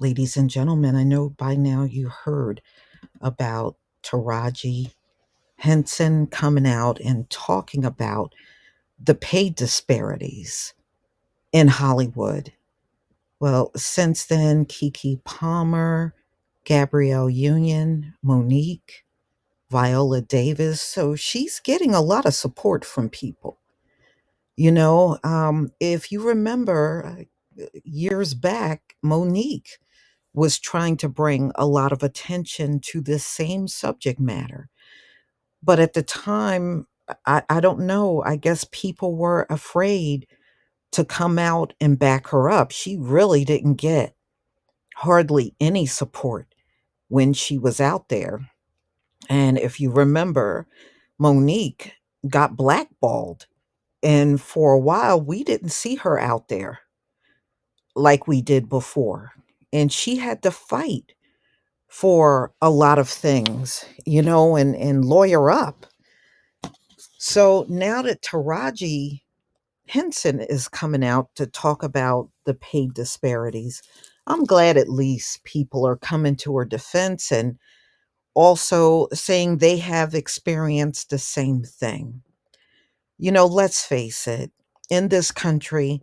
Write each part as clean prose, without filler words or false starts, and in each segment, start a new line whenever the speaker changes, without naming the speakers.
ladies and gentlemen, I know by now you heard about Taraji Henson coming out and talking about the pay disparities in Hollywood. Well, since then, Kiki Palmer, Gabrielle Union, Monique, Viola Davis. So she's getting a lot of support from people. If you remember years back, Monique was trying to bring a lot of attention to this same subject matter. But at the time, I don't know, I guess people were afraid to come out and back her up. She really didn't get hardly any support when she was out there. And if you remember, Monique got blackballed. And for a while, we didn't see her out there like we did before. And she had to fight for a lot of things, and lawyer up. So now that Taraji Henson is coming out to talk about the pay disparities, I'm glad at least people are coming to her defense and also saying they have experienced the same thing. Let's face it, in this country,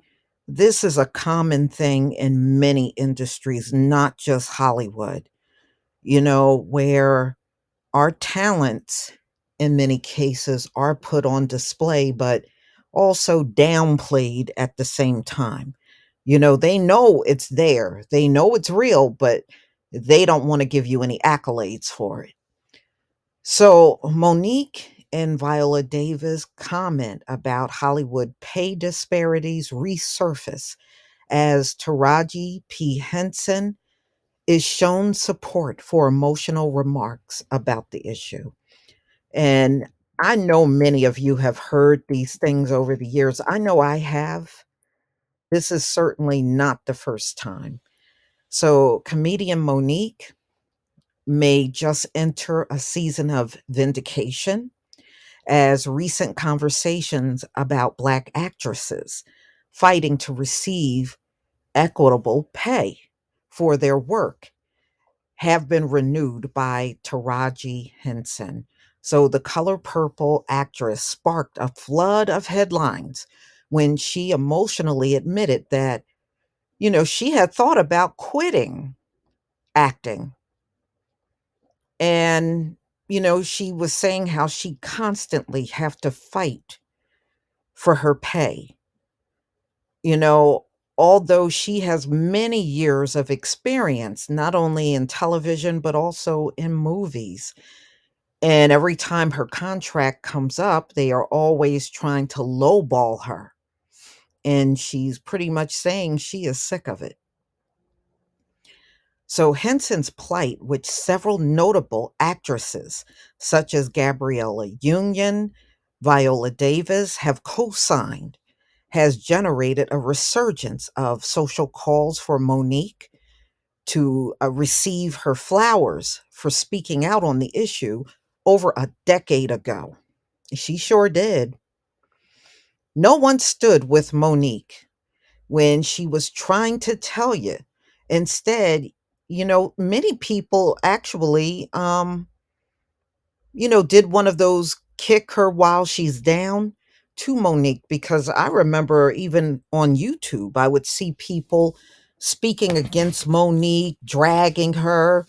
this is a common thing in many industries, not just Hollywood, where our talents in many cases are put on display, but also downplayed at the same time. They know it's there, they know it's real, but they don't want to give you any accolades for it. So Monique and Viola Davis comment about Hollywood pay disparities resurface as Taraji P. Henson is shown support for emotional remarks about the issue. And I know many of you have heard these things over the years. I know I have. This is certainly not the first time. So, comedian Monique may just enter a season of vindication as recent conversations about Black actresses fighting to receive equitable pay for their work have been renewed by Taraji Henson. So the color purple actress sparked a flood of headlines when she emotionally admitted that, she had thought about quitting acting. And, she was saying how she constantly have to fight for her pay. You know, Although she has many years of experience, not only in television, but also in movies. And every time her contract comes up, they are always trying to lowball her. And she's pretty much saying she is sick of it. So Henson's plight, which several notable actresses such as Gabriella Union, Viola Davis have co-signed, has generated a resurgence of social calls for Monique to receive her flowers for speaking out on the issue over a decade ago. She sure did. No one stood with Monique when she was trying to tell you. Instead, many people actually, did one of those kick her while she's down to Monique, because I remember even on YouTube, I would see people speaking against Monique, dragging her,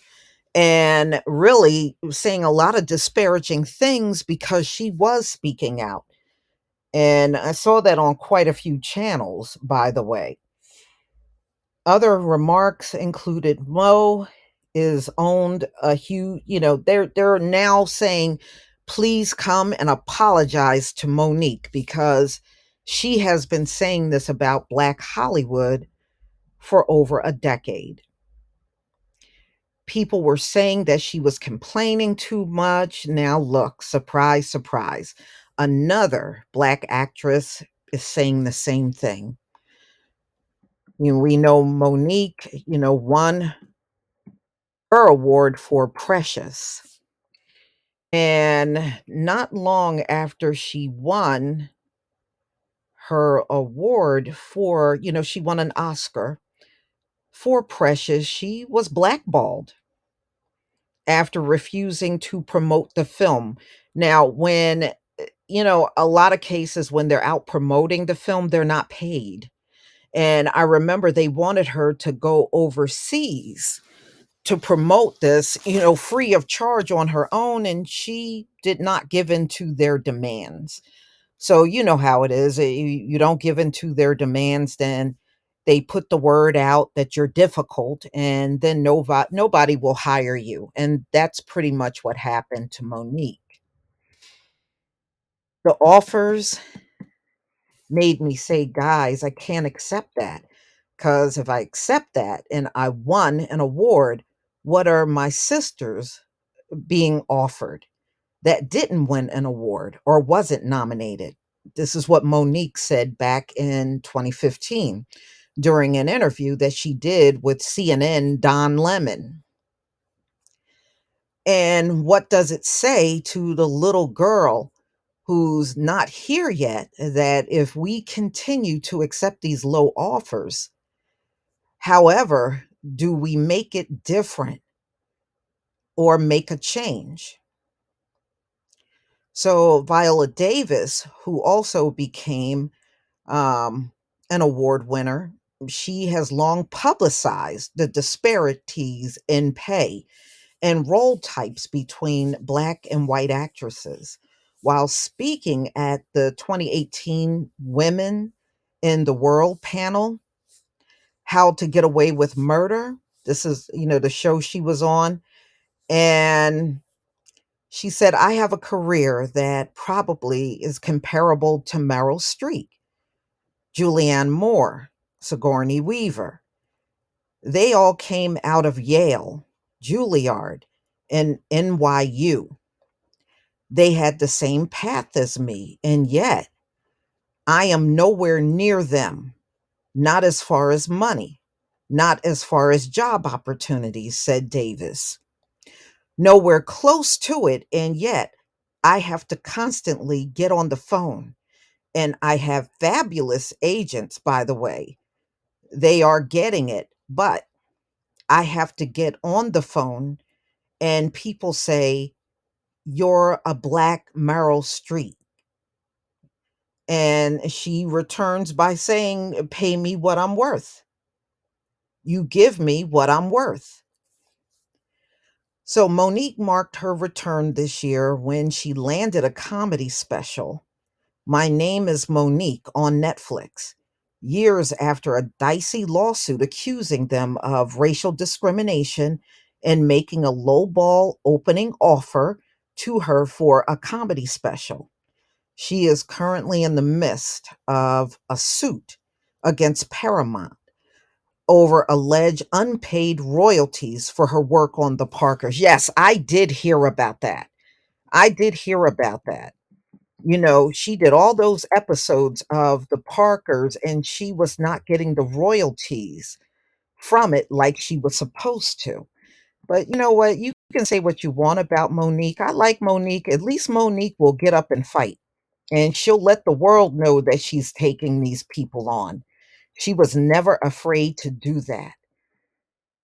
and really saying a lot of disparaging things because she was speaking out. And I saw that on quite a few channels, by the way. Other remarks included Mo is owned a huge, they're now saying, please come and apologize to Monique because she has been saying this about Black Hollywood for over a decade. People were saying that she was complaining too much. Now, look, surprise, surprise. Another Black actress is saying the same thing. We know Monique, won her award for Precious. And not long after she won her award for, she won an Oscar for Precious, she was blackballed after refusing to promote the film. Now, a lot of cases when they're out promoting the film, they're not paid. And I remember they wanted her to go overseas to promote this, free of charge on her own, and she did not give in to their demands. So you know how it is. You don't give in to their demands, then they put the word out that you're difficult, and then nobody will hire you. And that's pretty much what happened to Monique. The offers made me say, guys, I can't accept that. Because if I accept that and I won an award, what are my sisters being offered that didn't win an award or wasn't nominated? This is what Monique said back in 2015 during an interview that she did with CNN Don Lemon. And what does it say to the little girl who's not here yet, that if we continue to accept these low offers, however, do we make it different or make a change? So Viola Davis, who also became um, an award winner, she has long publicized the disparities in pay and role types between Black and white actresses. While speaking at the 2018 Women in the World panel, How to Get Away with Murder, this is, the show she was on. And she said, I have a career that probably is comparable to Meryl Streep, Julianne Moore, Sigourney Weaver. They all came out of Yale, Juilliard, and NYU. They had the same path as me, and yet I am nowhere near them, not as far as money, not as far as job opportunities, said Davis. Nowhere close to it, and yet I have to constantly get on the phone. And I have fabulous agents, by the way. They are getting it, but I have to get on the phone and people say, you're a Black Meryl Streep. And she returns by saying, pay me what I'm worth. You give me what I'm worth. So Monique marked her return this year when she landed a comedy special, My Name is Monique, on Netflix, years after a dicey lawsuit accusing them of racial discrimination and making a lowball opening offer to her for a comedy special. She is currently in the midst of a suit against Paramount over alleged unpaid royalties for her work on the Parkers. Yes, I did hear about that. I did hear about that. She did all those episodes of the Parkers and she was not getting the royalties from it like she was supposed to. But you know what? You can say what you want about Monique. I like Monique. At least Monique will get up and fight. And she'll let the world know that she's taking these people on. She was never afraid to do that.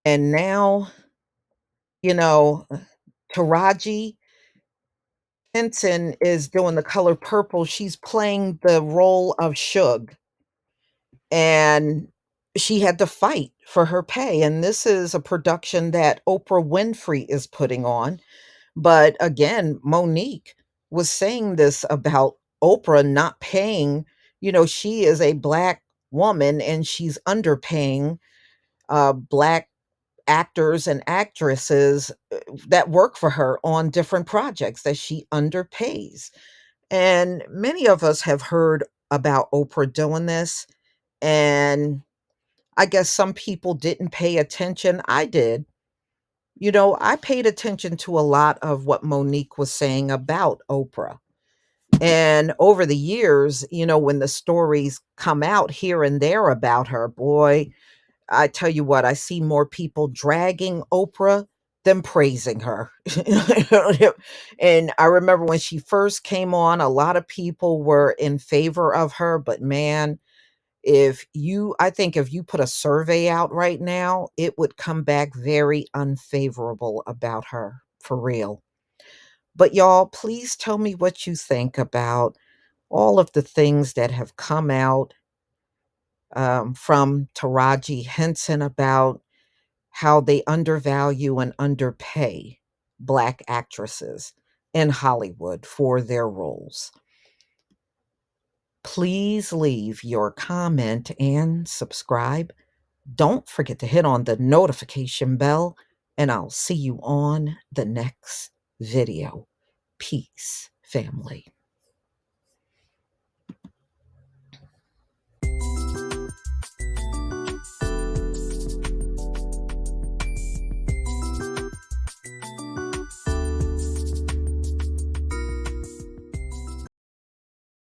And now, you know, Taraji Henson is doing The Color Purple. She's playing the role of Suge, and she had to fight for her pay. And this is a production that Oprah Winfrey is putting on. But again, Monique was saying this about Oprah not paying. She is a Black woman and she's underpaying Black actors and actresses that work for her on different projects that she underpays. And many of us have heard about Oprah doing this. And I guess some people didn't pay attention. I did. I paid attention to a lot of what Monique was saying about Oprah. And over the years, when the stories come out here and there about her, boy, I tell you what, I see more people dragging Oprah than praising her. And I remember when she first came on, a lot of people were in favor of her, but man, I think if you put a survey out right now, it would come back very unfavorable about her, for real. But y'all, please tell me what you think about all of the things that have come out from Taraji Henson about how they undervalue and underpay Black actresses in Hollywood for their roles. Please leave your comment and subscribe. Don't forget to hit on the notification bell, and I'll see you on the next video. Peace, family.